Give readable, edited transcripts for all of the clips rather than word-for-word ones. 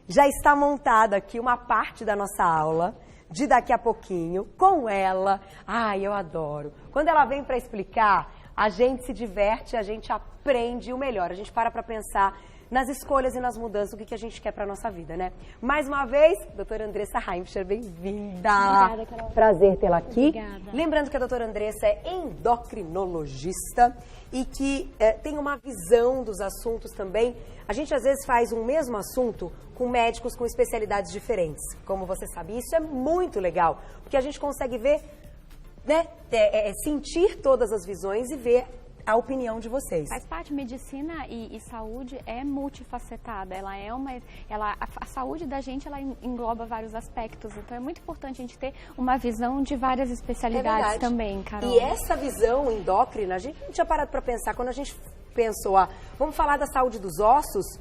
Já está montada aqui uma parte da nossa aula de daqui a pouquinho com ela. Ai, eu adoro. Quando ela vem para explicar, a gente se diverte, a gente aprende o melhor. A gente para pensar nas escolhas e nas mudanças, o que a gente quer para a nossa vida, né? Mais uma vez, doutora Andressa Heimscher, bem-vinda. Obrigada, Carol. Prazer tê-la aqui. Obrigada. Lembrando que a doutora Andressa é endocrinologista e que tem uma visão dos assuntos também. A gente às vezes faz um mesmo assunto com médicos com especialidades diferentes. Como você sabe, isso é muito legal, porque a gente consegue ver, né, sentir todas as visões e ver a opinião de vocês. Faz parte, medicina e saúde é multifacetada, a saúde da gente ela engloba vários aspectos, então é muito importante a gente ter uma visão de várias especialidades também, Carol. E essa visão endócrina, a gente não tinha parado para pensar, quando a gente pensou, vamos falar da saúde dos ossos,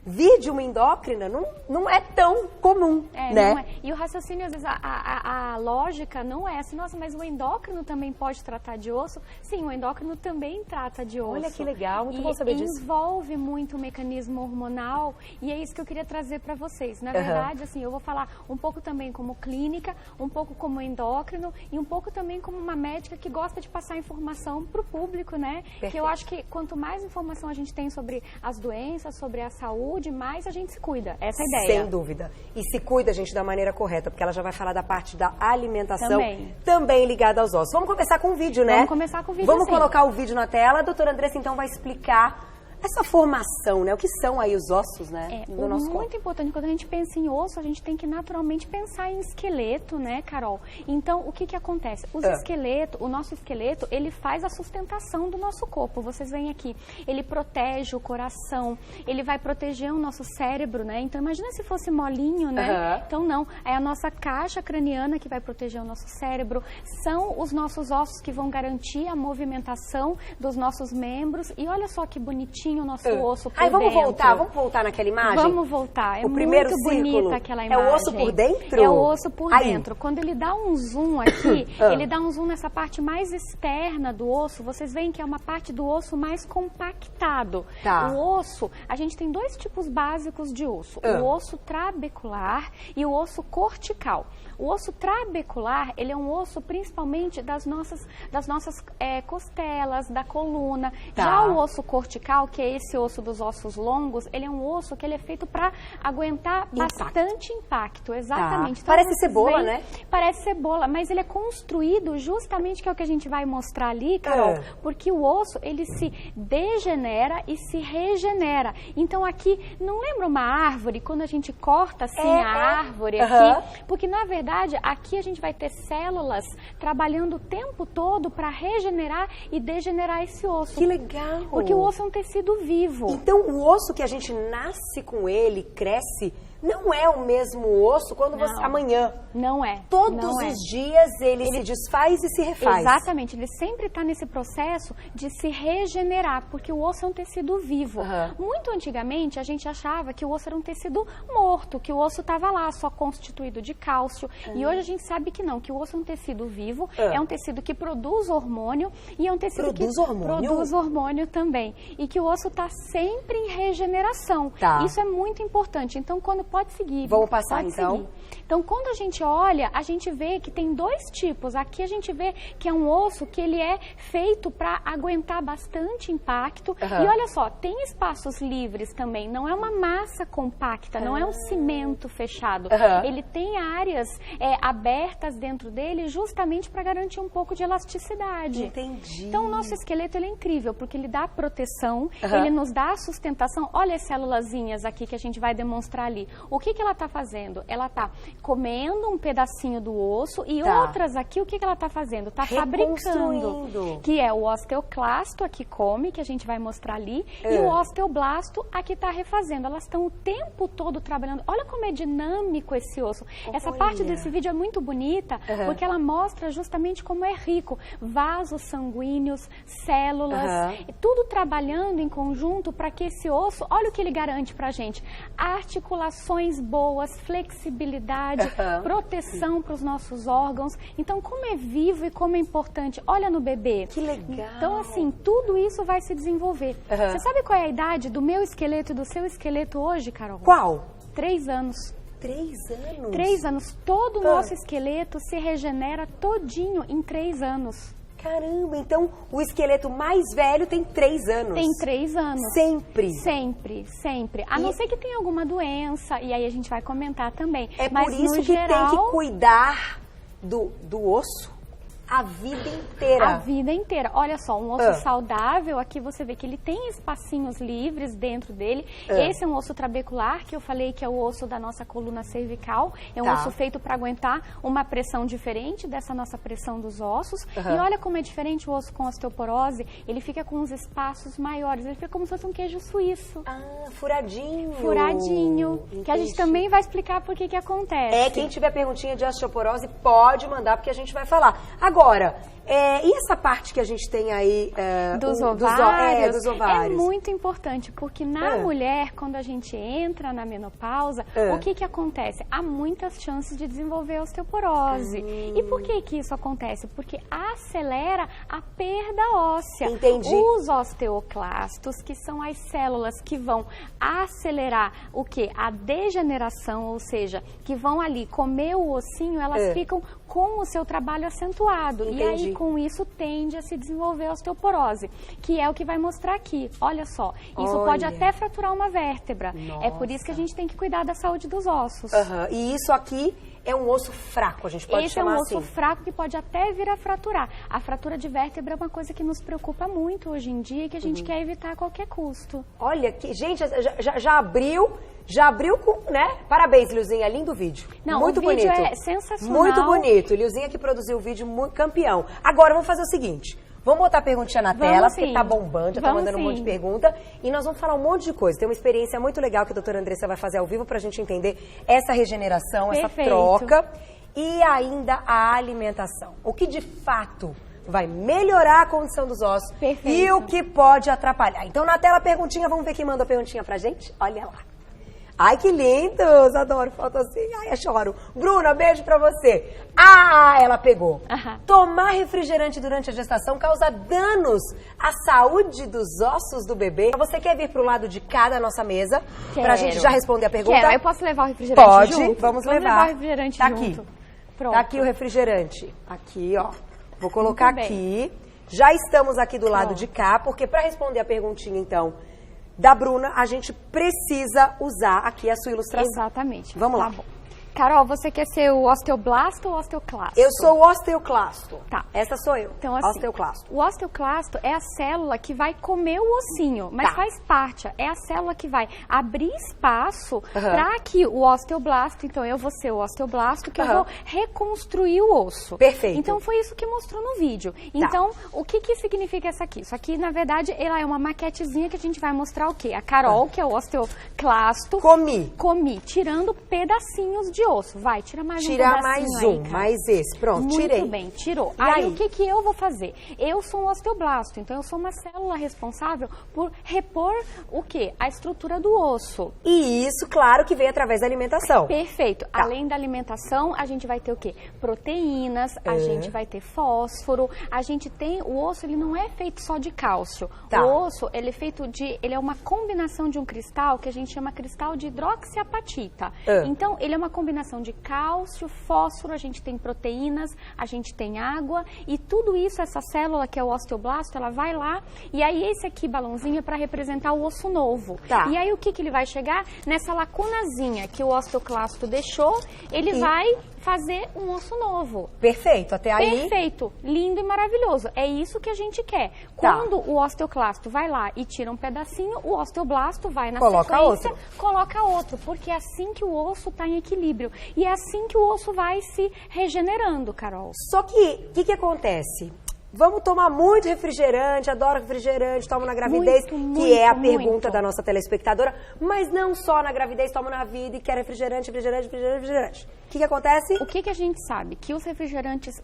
vir de uma endócrina não é tão comum, né? Não é. E o raciocínio, às vezes, a lógica não é assim, nossa, mas o endócrino também pode tratar de osso? Sim, o endócrino também trata de osso. Olha que legal, muito bom saber disso. Envolve muito o mecanismo hormonal e é isso que eu queria trazer para vocês. Na verdade, assim, eu vou falar um pouco também como clínica, um pouco como endócrino e um pouco também como uma médica que gosta de passar informação para o público, né? Perfeito. Que eu acho que quanto mais informação a gente tem sobre as doenças, sobre a saúde, mais a gente se cuida. Essa é a ideia. Sem dúvida. E se cuida, gente, da maneira correta, porque ela já vai falar da parte da alimentação também ligada aos ossos. Vamos começar com o vídeo, né? Vamos começar com o vídeo, Vamos colocar o vídeo na tela. A doutora Andressa, então, vai explicar essa formação, né? O que são aí os ossos, né? Do nosso corpo. Muito importante. Quando a gente pensa em osso, a gente tem que naturalmente pensar em esqueleto, né, Carol? Então, o que acontece? O nosso esqueleto, ele faz a sustentação do nosso corpo. Vocês veem aqui, ele protege o coração, ele vai proteger o nosso cérebro, né? Então, imagina se fosse molinho, né? Então, não. É a nossa caixa craniana que vai proteger o nosso cérebro. São os nossos ossos que vão garantir a movimentação dos nossos membros. E olha só que bonitinho o nosso osso por vamos dentro. Vamos voltar naquela imagem? Vamos voltar. É o primeiro muito círculo bonita aquela imagem. É o osso por dentro? É o osso por dentro. Quando ele dá um zoom aqui, ele dá um zoom nessa parte mais externa do osso. Vocês veem que é uma parte do osso mais compactado. Tá. O osso, a gente tem dois tipos básicos de osso. O osso trabecular e o osso cortical. O osso trabecular, ele é um osso principalmente das nossas costelas, da coluna. Tá. Já o osso cortical, que é esse osso dos ossos longos, ele é um osso que ele é feito para aguentar bastante impacto. Exatamente. Tá. Então, parece cebola, né? Parece cebola, mas ele é construído justamente, que é o que a gente vai mostrar ali, Carol, porque o osso, ele se degenera e se regenera. Então aqui, não lembra uma árvore, quando a gente corta assim a árvore aqui? Porque na verdade, aqui a gente vai ter células trabalhando o tempo todo para regenerar e degenerar esse osso. Que legal! Porque o osso é um tecido vivo. Então, o osso que a gente nasce com ele, cresce, não é o mesmo osso quando você... Amanhã. Não é. Todos os dias ele se desfaz e se refaz. Exatamente. Ele sempre está nesse processo de se regenerar, porque o osso é um tecido vivo. Muito antigamente, a gente achava que o osso era um tecido morto, que o osso estava lá, só constituído de cálcio. E hoje a gente sabe que não, que o osso é um tecido vivo, é um tecido que produz hormônio e é um tecido que produz hormônio também. E que o osso está sempre em regeneração. Isso é muito importante. Então, quando pode seguir. Vamos passar então. Então, quando a gente olha, a gente vê que tem dois tipos. Aqui a gente vê que é um osso que ele é feito para aguentar bastante impacto. E olha só, tem espaços livres também. Não é uma massa compacta, não é um cimento fechado. Ele tem áreas abertas dentro dele justamente para garantir um pouco de elasticidade. Entendi. Então, o nosso esqueleto ele é incrível, porque ele dá proteção, ele nos dá sustentação. Olha as célulazinhas aqui que a gente vai demonstrar ali. O que ela está fazendo? Ela está comendo um pedacinho do osso e outras aqui, o que ela está fazendo? Está fabricando. Que é o osteoclasto, aqui come, que a gente vai mostrar ali, e o osteoblasto, aqui está refazendo. Elas estão o tempo todo trabalhando. Olha como é dinâmico esse osso. Essa parte desse vídeo é muito bonita, porque ela mostra justamente como é rico. Vasos sanguíneos, células, tudo trabalhando em conjunto para que esse osso, olha o que ele garante para a gente. Articulações boas, flexibilidade, proteção para os nossos órgãos. Então, como é vivo e como é importante. Olha no bebê. Que legal. Então, assim, tudo isso vai se desenvolver. Você sabe qual é a idade do meu esqueleto e do seu esqueleto hoje, Carol? Qual? 3 anos. 3 anos? 3 anos. Todo o nosso esqueleto se regenera todinho em 3 anos. Caramba, então o esqueleto mais velho tem 3 anos. Tem 3 anos. Sempre? Sempre, sempre. A não ser que tenha alguma doença, e aí a gente vai comentar também. É mas, por isso no que geral, tem que cuidar do osso a vida inteira. A vida inteira. Olha só, um osso saudável, aqui você vê que ele tem espacinhos livres dentro dele. Esse é um osso trabecular, que eu falei que é o osso da nossa coluna cervical. É um osso feito para aguentar uma pressão diferente dessa nossa pressão dos ossos. E olha como é diferente o osso com osteoporose. Ele fica com uns espaços maiores. Ele fica como se fosse um queijo suíço. Ah, furadinho. Furadinho. Entendi. Que a gente também vai explicar por que acontece. Quem tiver perguntinha de osteoporose pode mandar, porque a gente vai falar. Agora, e essa parte que a gente tem aí dos ovários, dos ovários? É muito importante, porque na mulher, quando a gente entra na menopausa, o que acontece? Há muitas chances de desenvolver osteoporose. E por que isso acontece? Porque acelera a perda óssea. Entendi. Os osteoclastos, que são as células que vão acelerar o quê? A degeneração, ou seja, que vão ali comer o ossinho, elas ficam com o seu trabalho acentuado. Entendi. E aí, com isso, tende a se desenvolver a osteoporose, que é o que vai mostrar aqui. Olha só, isso pode até fraturar uma vértebra. Nossa. É por isso que a gente tem que cuidar da saúde dos ossos. E isso aqui é um osso fraco, a gente pode chamar assim. Esse é um osso fraco que pode até vir a fraturar. A fratura de vértebra é uma coisa que nos preocupa muito hoje em dia e que a gente quer evitar a qualquer custo. Olha, gente, já abriu com, né? Parabéns, Lilzinha, lindo vídeo. Não, muito o vídeo bonito. É sensacional. Muito bonito. Lilzinha que produziu o vídeo, campeão. Agora, vamos fazer o seguinte. Vamos botar a perguntinha na tela, porque tá bombando, já tá mandando um monte de pergunta. E nós vamos falar um monte de coisa. Tem uma experiência muito legal que a doutora Andressa vai fazer ao vivo pra gente entender essa regeneração, essa troca. E ainda a alimentação. O que de fato vai melhorar a condição dos ossos e o que pode atrapalhar. Então, na tela, a perguntinha, vamos ver quem mandou a perguntinha pra gente? Olha lá. Ai, que lindos! Adoro foto assim. Ai, eu choro. Bruna, beijo pra você. Ah, ela pegou. Tomar refrigerante durante a gestação causa danos à saúde dos ossos do bebê. Você quer vir pro lado de cá da nossa mesa? Quero. Pra gente já responder a pergunta? Quero. Eu posso levar o refrigerante junto? Pode, vamos levar. Levar o refrigerante tá junto. Aqui. Pronto. Tá aqui o refrigerante. Aqui, ó. Vou colocar aqui. Já estamos aqui do lado de cá, porque pra responder a perguntinha, então, da Bruna, a gente precisa usar aqui a sua ilustração. Exatamente. Vamos lá. Bom. Carol, você quer ser o osteoblasto ou osteoclasto? Eu sou o osteoclasto. Tá. Essa sou eu. Então, assim, osteoclasto. O osteoclasto é a célula que vai comer o ossinho, mas faz parte. É a célula que vai abrir espaço para que o osteoblasto, então eu vou ser o osteoblasto, que eu vou reconstruir o osso. Perfeito. Então, foi isso que mostrou no vídeo. Então, o que significa isso aqui? Isso aqui, na verdade, ela é uma maquetezinha que a gente vai mostrar o quê? A Carol, que é o osteoclasto. Comi, tirando pedacinhos de osso. Vai, tira mais um pedacinho aí, mais esse. Pronto, tirei. Muito bem, tirou. E aí, o que eu vou fazer? Eu sou um osteoblasto, então eu sou uma célula responsável por repor o quê? A estrutura do osso. E isso, claro, que vem através da alimentação. Perfeito. Além da alimentação, a gente vai ter o quê? Proteínas, a gente vai ter fósforo, a gente tem... O osso, ele não é feito só de cálcio. O osso, ele é feito de... Ele é uma combinação de um cristal que a gente chama cristal de hidroxiapatita. Então, ele é uma combinação de cálcio, fósforo, a gente tem proteínas, a gente tem água e tudo isso, essa célula que é o osteoblasto, ela vai lá e aí esse aqui, balãozinho, é para representar o osso novo. E aí o que ele vai chegar? Nessa lacunazinha que o osteoclasto deixou, ele vai fazer um osso novo. Perfeito, até aí... Perfeito, lindo e maravilhoso. É isso que a gente quer. Quando o osteoclasto vai lá e tira um pedacinho, o osteoblasto vai na sequência, coloca outro, porque é assim que o osso está em equilíbrio. E é assim que o osso vai se regenerando, Carol. Só que, o que acontece? Vamos tomar muito refrigerante, adoro refrigerante, tomo na gravidez, que é a pergunta da nossa telespectadora, mas não só na gravidez, tomo na vida e quero refrigerante. O que acontece? O que a gente sabe? Que os refrigerantes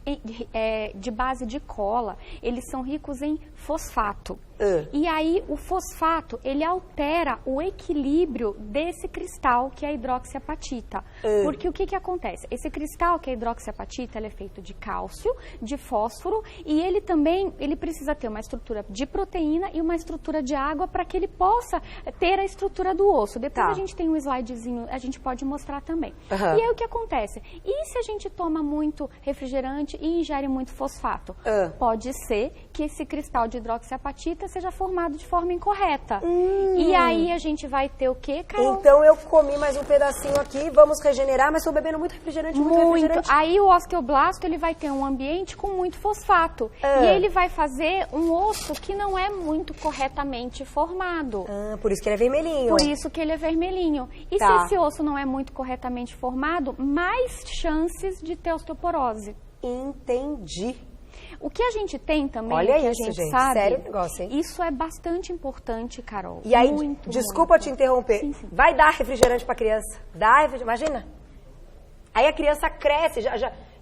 de base de cola, eles são ricos em fosfato. E aí o fosfato, ele altera o equilíbrio desse cristal que é a hidroxiapatita. Porque o que acontece? Esse cristal que é a hidroxiapatita, ele é feito de cálcio, de fósforo, e ele precisa ter uma estrutura de proteína e uma estrutura de água para que ele possa ter a estrutura do osso. Depois a gente tem um slidezinho, a gente pode mostrar também. E aí o que acontece? E se a gente toma muito refrigerante e ingere muito fosfato? Pode ser que esse cristal de hidroxiapatita seja formado de forma incorreta. E aí a gente vai ter o quê, Carol? Então eu comi mais um pedacinho aqui, vamos regenerar, mas estou bebendo muito refrigerante, muito refrigerante. Aí o osteoblasto, ele vai ter um ambiente com muito fosfato. E ele vai fazer um osso que não é muito corretamente formado. Por isso que ele é vermelhinho. Por isso que ele é vermelhinho. E se esse osso não é muito corretamente formado, mais chances de ter osteoporose. Entendi. O que a gente tem também, olha que isso, a gente gente, sabe, sério o negócio, hein? Isso é bastante importante, Carol. E aí, muito, desculpa te interromper, sim. Vai dar refrigerante pra criança? Dá refrigerante, imagina. Aí a criança cresce,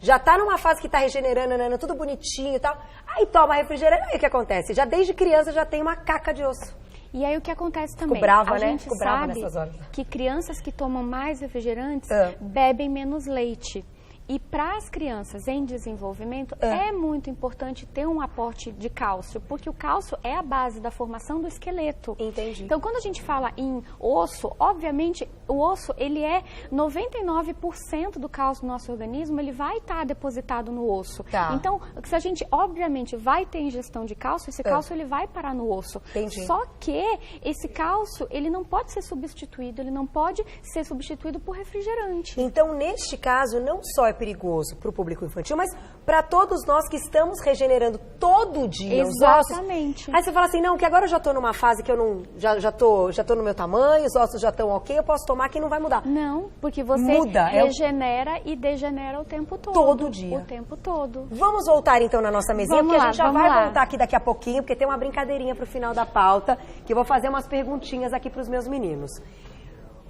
já tá numa fase que tá regenerando, tudo bonitinho e tal. Aí toma refrigerante, aí o que acontece? Já desde criança já tem uma caca de osso. E aí o que acontece também? Fico brava, a gente Fico brava sabe nessas horas. que crianças que tomam mais refrigerantes bebem menos leite. E para as crianças em desenvolvimento é muito importante ter um aporte de cálcio, porque o cálcio é a base da formação do esqueleto. Entendi. Então, quando a gente fala em osso, obviamente, o osso, ele é 99% do cálcio do nosso organismo, ele vai estar depositado no osso. Então, se a gente, obviamente, vai ter ingestão de cálcio, esse cálcio ele vai parar no osso. Entendi. Só que esse cálcio, ele não pode ser substituído, ele não pode ser substituído por refrigerante. Então, neste caso, não só é perigoso para o público infantil, mas para todos nós que estamos regenerando todo dia os ossos. Exatamente. Aí você fala assim, não, que agora eu já estou numa fase que eu não, já tô no meu tamanho, os ossos já estão ok, eu posso tomar que não vai mudar. Não, porque você regenera e degenera o tempo todo. Todo dia. O tempo todo. Vamos voltar então na nossa mesinha, Vamos porque lá, a gente já vamos vai lá. voltar aqui daqui a pouquinho, porque tem uma brincadeirinha pro final da pauta, que eu vou fazer umas perguntinhas aqui pros meus meninos.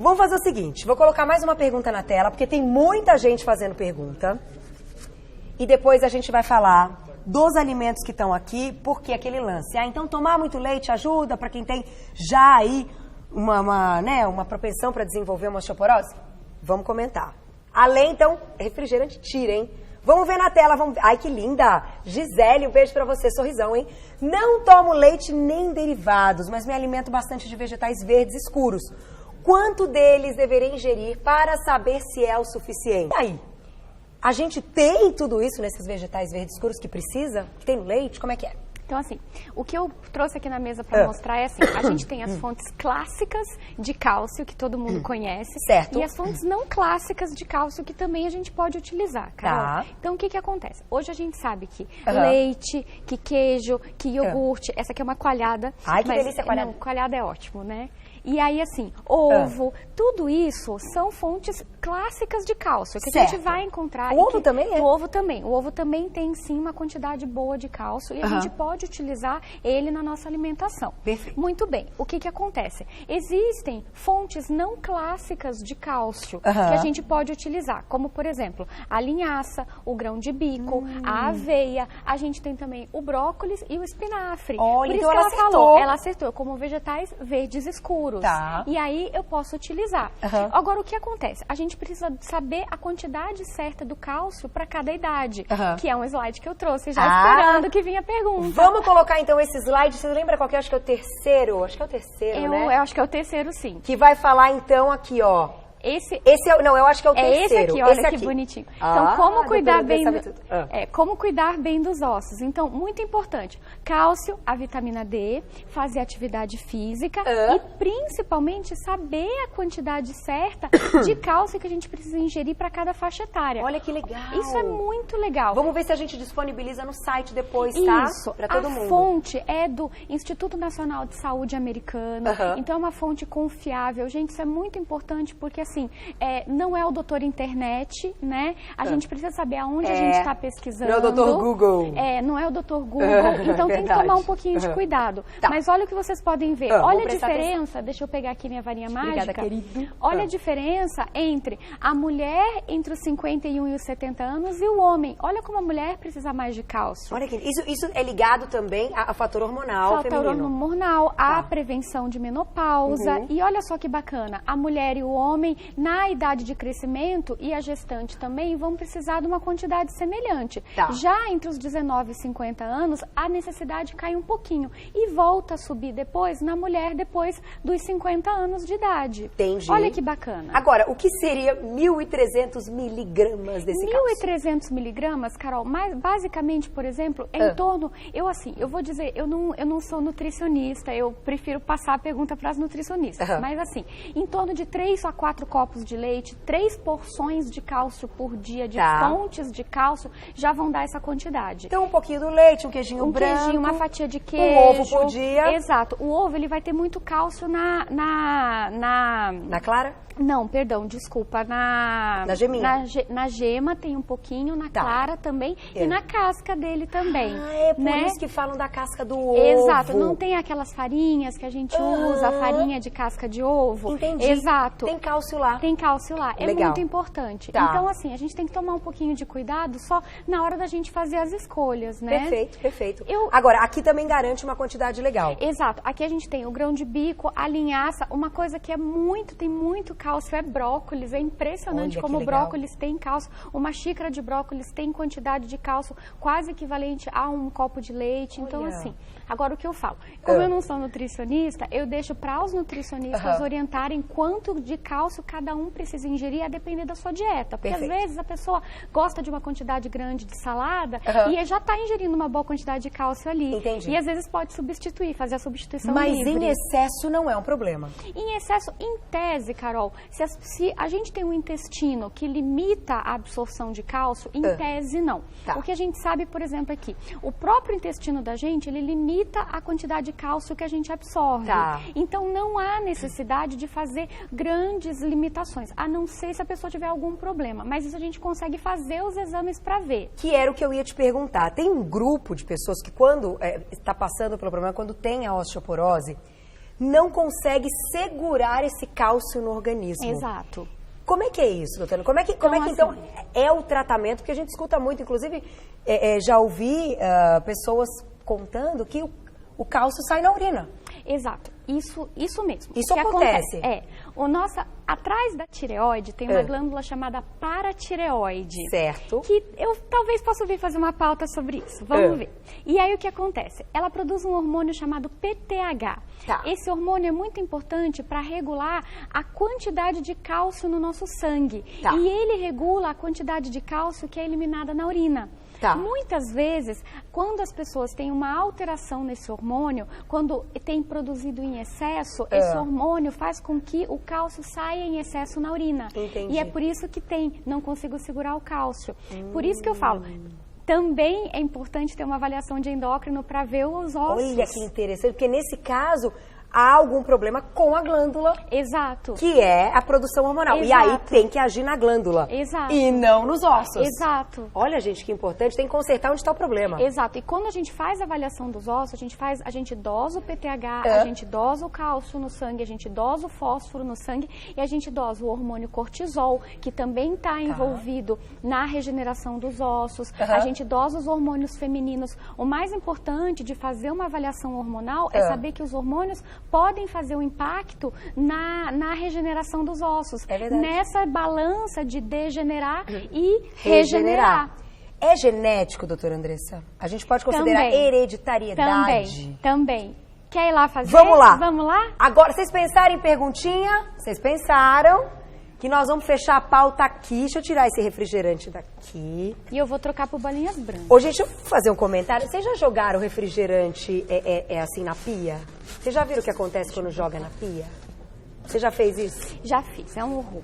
Vamos fazer o seguinte, vou colocar mais uma pergunta na tela, porque tem muita gente fazendo pergunta. E depois a gente vai falar dos alimentos que estão aqui, porque aquele lance. Então tomar muito leite ajuda para quem tem já aí uma propensão para desenvolver uma osteoporose? Vamos comentar. Além, então, refrigerante tira, hein? Vamos ver na tela, vamos ver. Ai, que linda! Gisele, um beijo pra você, sorrisão, hein? Não tomo leite nem derivados, mas me alimento bastante de vegetais verdes escuros. Quanto deles deverei ingerir para saber se é o suficiente? E aí? A gente tem tudo isso nesses vegetais verdes escuros que precisa? Que tem no leite? Como é que é? Então, assim, o que eu trouxe aqui na mesa para mostrar é assim, a gente tem as fontes clássicas de cálcio, que todo mundo conhece. Certo. E as fontes não clássicas de cálcio, que também a gente pode utilizar, Carol. Então, o que acontece? Hoje a gente sabe que leite, que queijo, que iogurte, essa aqui é uma coalhada. Ai, que delícia, coalhada. Não, coalhada é ótimo, né? E aí, assim, ovo, tudo isso são fontes clássicas de cálcio, que a gente vai encontrar. O ovo também é? O ovo também. O ovo também tem, sim, uma quantidade boa de cálcio e a gente pode utilizar ele na nossa alimentação. Perfeito. Muito bem. O que acontece? Existem fontes não clássicas de cálcio que a gente pode utilizar, como, por exemplo, a linhaça, o grão de bico, a aveia. A gente tem também o brócolis e o espinafre. Olha, por isso então que ela ela falou, ela acertou, como vegetais verdes escuros. E aí eu posso utilizar. Agora, o que acontece? A gente precisa saber a quantidade certa do cálcio para cada idade, que é um slide que eu trouxe, já esperando que vinha a pergunta. Vamos colocar então esse slide, você lembra qual que é? Acho que é o terceiro, né? Eu acho que é o terceiro, sim. Que vai falar então aqui, ó. Esse é, não, eu acho que é o terceiro. Esse aqui, olha que bonitinho. Então, como cuidar bem como cuidar bem dos ossos? Então, muito importante, cálcio, a vitamina D, fazer atividade física e principalmente saber a quantidade certa de cálcio que a gente precisa ingerir para cada faixa etária. Olha que legal. Isso é muito legal. Vamos ver se a gente disponibiliza no site depois, tá? Isso. Para todo mundo. A fonte é do Instituto Nacional de Saúde Americano. Então, é uma fonte confiável. Gente, isso é muito importante porque assim, não é o doutor internet, né? A gente precisa saber aonde a gente está pesquisando. Não é o doutor Google. Não é o doutor Google, então tem que tomar um pouquinho de cuidado. Tá. Mas olha o que vocês podem ver. Olha a diferença, deixa eu pegar aqui minha varinha mágica. Obrigada, querido. Olha a diferença entre a mulher entre os 51 e os 70 anos e o homem. Olha como a mulher precisa mais de cálcio. Olha que isso é ligado também ao fator hormonal feminino. Fator hormonal, a prevenção de menopausa. E olha só que bacana, a mulher e o homem na idade de crescimento e a gestante também vão precisar de uma quantidade semelhante. Tá. Já entre os 19 e 50 anos, a necessidade cai um pouquinho e volta a subir depois na mulher depois dos 50 anos de idade. Entendi. Olha que bacana. Agora, o que seria 1.300 miligramas desse cálcio? 1.300 miligramas, Carol, mas basicamente, por exemplo, é em torno, eu vou dizer, eu não sou nutricionista, eu prefiro passar a pergunta para as nutricionistas, mas assim, em torno de 3 a 4 copos de leite, 3 porções de cálcio por dia, de fontes de cálcio, já vão dar essa quantidade. Então, um pouquinho do leite, um queijinho branco. Um queijinho, uma fatia de queijo. Um ovo por dia. Exato. O ovo, ele vai ter muito cálcio na clara? Não, perdão, desculpa, na geminha. Na gema tem um pouquinho, na clara também e na casca dele também. É por isso que falam da casca do ovo. Exato, não tem aquelas farinhas que a gente usa, a farinha de casca de ovo. Entendi. Exato. Tem cálcio lá. Tem cálcio lá, é Legal. muito importante. Então, assim, a gente tem que tomar um pouquinho de cuidado só na hora da gente fazer as escolhas, né? Perfeito, perfeito. Agora, aqui também garante uma quantidade legal. Exato, aqui a gente tem o grão de bico, a linhaça, uma coisa que tem muito cálcio é brócolis, é impressionante. Olha, como o legal. brócolis tem cálcio. Uma xícara de brócolis tem quantidade de cálcio quase equivalente a um copo de leite. Então, assim, agora o que eu falo? Como eu não sou nutricionista, eu deixo para os nutricionistas orientarem quanto de cálcio cada um precisa ingerir a depender da sua dieta. Porque às vezes a pessoa gosta de uma quantidade grande de salada e já está ingerindo uma boa quantidade de cálcio ali. Entendi. E às vezes pode substituir, fazer a substituição Mas livre. em excesso não é um problema. Em excesso, em tese, Carol, se a gente tem um intestino que limita a absorção de cálcio, em tese não. O que a gente sabe, por exemplo, aqui, o próprio intestino da gente, ele limita a quantidade de cálcio que a gente absorve. Então não há necessidade de fazer grandes limitações, a não ser se a pessoa tiver algum problema. Mas isso a gente consegue fazer os exames para ver. Que era o que eu ia te perguntar. Tem um grupo de pessoas que quando está passando pelo problema, quando tem a osteoporose, não consegue segurar esse cálcio no organismo. Exato. Como é que é isso, doutora? Como é que então é o tratamento? Porque a gente escuta muito, inclusive já ouvi pessoas contando que o cálcio sai na urina. Exato, isso mesmo. Isso acontece? Atrás da tireoide tem uma glândula chamada paratireoide. Certo. Que eu talvez possa vir fazer uma pauta sobre isso. Vamos ver. E aí o que acontece? Ela produz um hormônio chamado PTH. Esse hormônio é muito importante para regular a quantidade de cálcio no nosso sangue. E ele regula a quantidade de cálcio que é eliminada na urina. Muitas vezes, quando as pessoas têm uma alteração nesse hormônio, quando tem produzido em excesso, esse hormônio faz com que o cálcio saia em excesso na urina. Entendi. E é por isso que não consigo segurar o cálcio. Por isso que eu falo, também é importante ter uma avaliação de endócrino para ver os ossos. Olha que interessante, porque nesse caso há algum problema com a glândula. Exato. Que é a produção hormonal. Exato. E aí tem que agir na glândula. Exato. E não nos ossos. Exato. Olha, gente, que importante. Tem que consertar onde está o problema. Exato. E quando a gente faz a avaliação dos ossos, a gente dosa o PTH, a gente dosa o cálcio no sangue, a gente dosa o fósforo no sangue e a gente dosa o hormônio cortisol, que também está envolvido na regeneração dos ossos. A gente dosa os hormônios femininos. O mais importante de fazer uma avaliação hormonal é saber que os hormônios podem fazer um impacto na regeneração dos ossos. É verdade. Nessa balança de degenerar e regenerar. É genético, doutora Andressa? A gente pode considerar hereditariedade? Também. Quer ir lá fazer? Vamos lá. Vamos lá? Agora, vocês pensaram em perguntinha? Vocês pensaram que nós vamos fechar a pauta aqui. Deixa eu tirar esse refrigerante daqui. E eu vou trocar por bolinhas brancas. Ô, gente, deixa eu fazer um comentário. Vocês já jogaram refrigerante assim na pia? Vocês já viram o que acontece quando joga na pia? Você já fez isso? Já fiz, é um horror.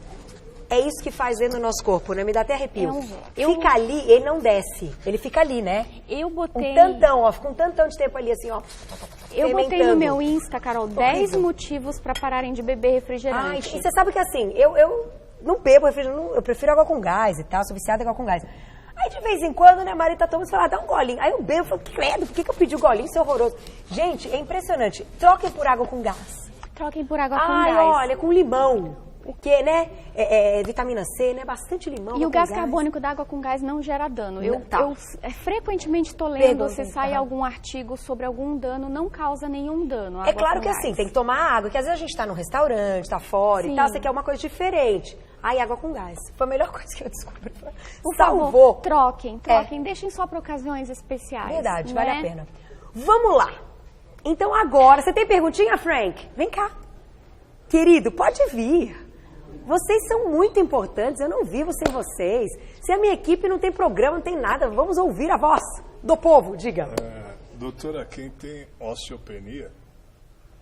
É isso que faz dentro do nosso corpo, né? Me dá até arrepio. É um horror. Fica ali, ele não desce. Ele fica ali, né? Eu botei... Fica um tantão de tempo ali, assim, ó. Eu botei no meu Insta, Carol, 10 motivos pra pararem de beber refrigerante. Ai, e você sabe que assim, eu não bebo refrigerante, eu prefiro água com gás e tal, sou viciada em água com gás. Aí de vez em quando, né, a Mari tá tomando e fala, dá um golinho. Aí eu bebo e falo, credo, por que eu pedi o golinho? Isso é horroroso. Gente, é impressionante. Troquem por água com gás. Troquem por água com Ai, gás. olha, com limão. O que, né? Vitamina C, né? Bastante limão. E o gás carbônico da água com gás não gera dano. Eu frequentemente estou lendo, se sai algum artigo sobre algum dano, não causa nenhum dano. É claro que assim, tem que tomar água, que às vezes a gente tá no restaurante, tá fora e tal, você quer uma coisa diferente. Aí água com gás. Foi a melhor coisa que eu descobri. Por favor, troquem. Deixem só para ocasiões especiais. Verdade, vale a pena. Vamos lá. Então agora, você tem perguntinha, Frank? Vem cá. Querido, pode vir. Vocês são muito importantes, eu não vivo sem vocês. Se a minha equipe não tem programa, não tem nada, vamos ouvir a voz do povo, diga. Doutora, quem tem osteopenia,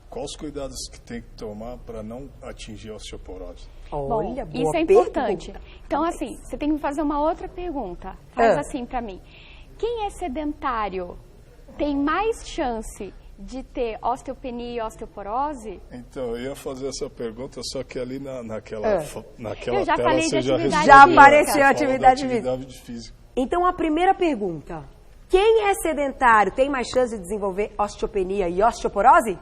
quais os cuidados que tem que tomar para não atingir a osteoporose? Olha, boa isso é importante. Então, assim, você tem que fazer uma outra pergunta. Faz assim para mim. Quem é sedentário tem mais chance de ter osteopenia e osteoporose? Então, eu ia fazer essa pergunta, só que ali naquela eu já tela falei você de já atividade já física. apareceu a atividade física. Então, a primeira pergunta. Quem é sedentário tem mais chance de desenvolver osteopenia e osteoporose?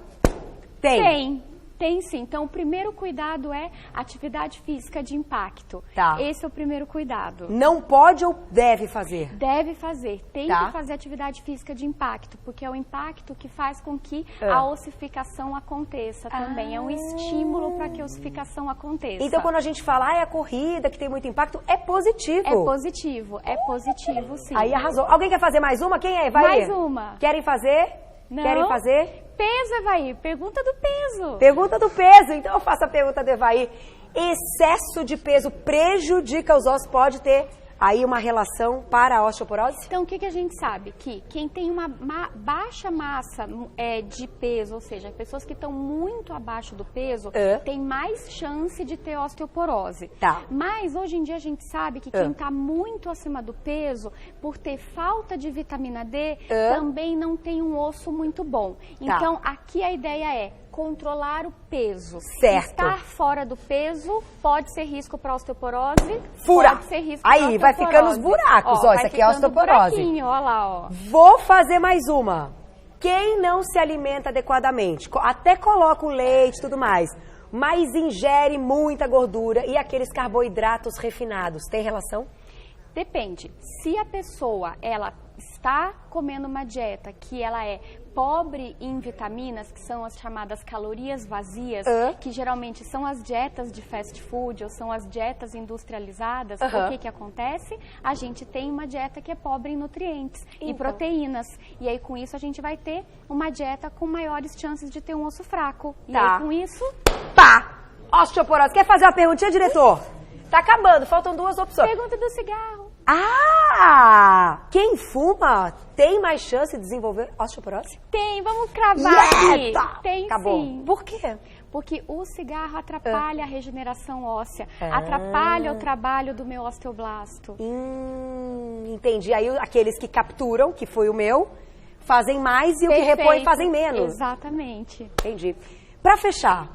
Tem sim. Então, o primeiro cuidado é atividade física de impacto. Tá. Esse é o primeiro cuidado. Não pode ou deve fazer? Deve fazer. Tem que fazer atividade física de impacto, porque é o impacto que faz com que a ossificação aconteça também. É um estímulo para que a ossificação aconteça. Então, quando a gente fala, a corrida que tem muito impacto, é positivo. É positivo sim. Aí arrasou. Alguém quer fazer mais uma? Quem é? Vai mais uma. Querem fazer? Não. Querem fazer? Peso, Evaí. Pergunta do peso. Pergunta do peso. Então eu faço a pergunta do Evaí. Excesso de peso prejudica os ossos? Pode ter aí uma relação para a osteoporose? Então, o que a gente sabe? Que quem tem uma baixa massa de peso, ou seja, pessoas que estão muito abaixo do peso, tem mais chance de ter osteoporose. Tá. Mas, hoje em dia, a gente sabe que quem está muito acima do peso, por ter falta de vitamina D, também não tem um osso muito bom. Então, aqui a ideia é controlar o peso. Certo. Estar fora do peso pode ser risco para osteoporose. Fura. Pode ser risco para aí, vai ficando os buracos. Ó, isso aqui é osteoporose. Ó lá, ó. Vou fazer mais uma. Quem não se alimenta adequadamente, até coloca o leite e tudo mais, mas ingere muita gordura e aqueles carboidratos refinados, tem relação? Depende. Se a pessoa, ela está comendo uma dieta que ela é pobre em vitaminas, que são as chamadas calorias vazias, que geralmente são as dietas de fast food ou são as dietas industrializadas, o que acontece? A gente tem uma dieta que é pobre em nutrientes e proteínas. E aí, com isso, a gente vai ter uma dieta com maiores chances de ter um osso fraco. E aí, com isso... Osteoporose. Quer fazer uma perguntinha, diretor? Tá acabando, faltam duas opções. Pergunta do cigarro. Quem fuma tem mais chance de desenvolver osteoporose? Tem, vamos cravar aqui. Tem acabou. Sim. Por quê? Porque o cigarro atrapalha a regeneração óssea, atrapalha o trabalho do meu osteoblasto. Entendi. Aí aqueles que capturam, que foi o meu, fazem mais e o que repõe fazem menos. Exatamente. Entendi. Pra fechar,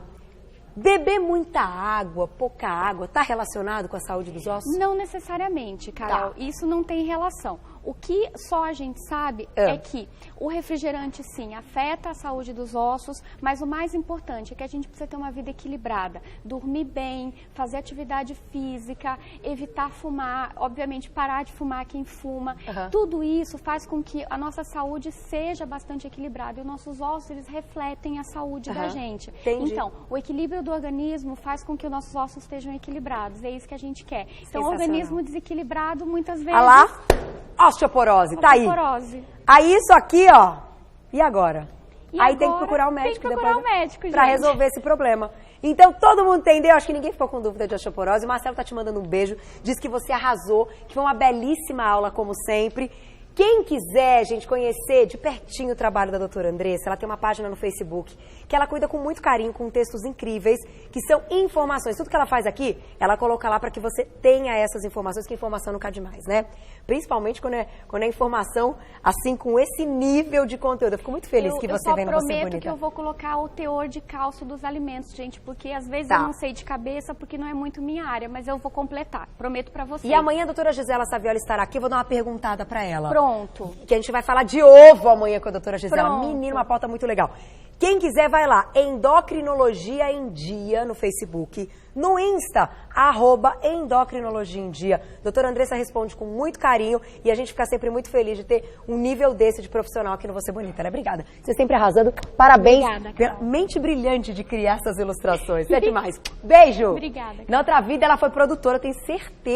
beber muita água, pouca água, está relacionado com a saúde dos ossos? Não necessariamente, Carol. Isso não tem relação. O que só a gente sabe é que o refrigerante, sim, afeta a saúde dos ossos, mas o mais importante é que a gente precisa ter uma vida equilibrada. Dormir bem, fazer atividade física, evitar fumar, obviamente parar de fumar quem fuma. Tudo isso faz com que a nossa saúde seja bastante equilibrada e os nossos ossos, eles refletem a saúde da gente. Entendi. Então, o equilíbrio do organismo faz com que os nossos ossos estejam equilibrados. É isso que a gente quer. Então, o organismo desequilibrado, muitas vezes... Osteoporose, tá aí. Aí isso aqui, ó. E agora? Aí tem que procurar o médico depois pra resolver esse problema. Então todo mundo entendeu, acho que ninguém ficou com dúvida de osteoporose. O Marcelo tá te mandando um beijo, diz que você arrasou, que foi uma belíssima aula como sempre. Quem quiser, gente, conhecer de pertinho o trabalho da doutora Andressa, ela tem uma página no Facebook que ela cuida com muito carinho, com textos incríveis, que são informações. Tudo que ela faz aqui, ela coloca lá para que você tenha essas informações, que informação nunca é demais, né? Principalmente quando é informação, assim, com esse nível de conteúdo. Eu fico muito feliz que você vem no Você Bonita. Eu prometo que eu vou colocar o teor de cálcio dos alimentos, gente, porque às vezes eu não sei de cabeça, porque não é muito minha área, mas eu vou completar, prometo para vocês. E amanhã a doutora Gisela Saviola estará aqui, eu vou dar uma perguntada para ela. Pronto. Que a gente vai falar de ovo amanhã com a doutora Gisela. Pronto. Menina, uma pauta muito legal. Quem quiser, vai lá, Endocrinologia em Dia, no Facebook. No Insta, @Endocrinologia em Dia. Doutora Andressa responde com muito carinho e a gente fica sempre muito feliz de ter um nível desse de profissional aqui no Você Bonita, né? Obrigada. Você sempre arrasando. Parabéns pela mente brilhante de criar essas ilustrações. É demais. Beijo. Obrigada. Na outra vida, ela foi produtora, eu tenho certeza.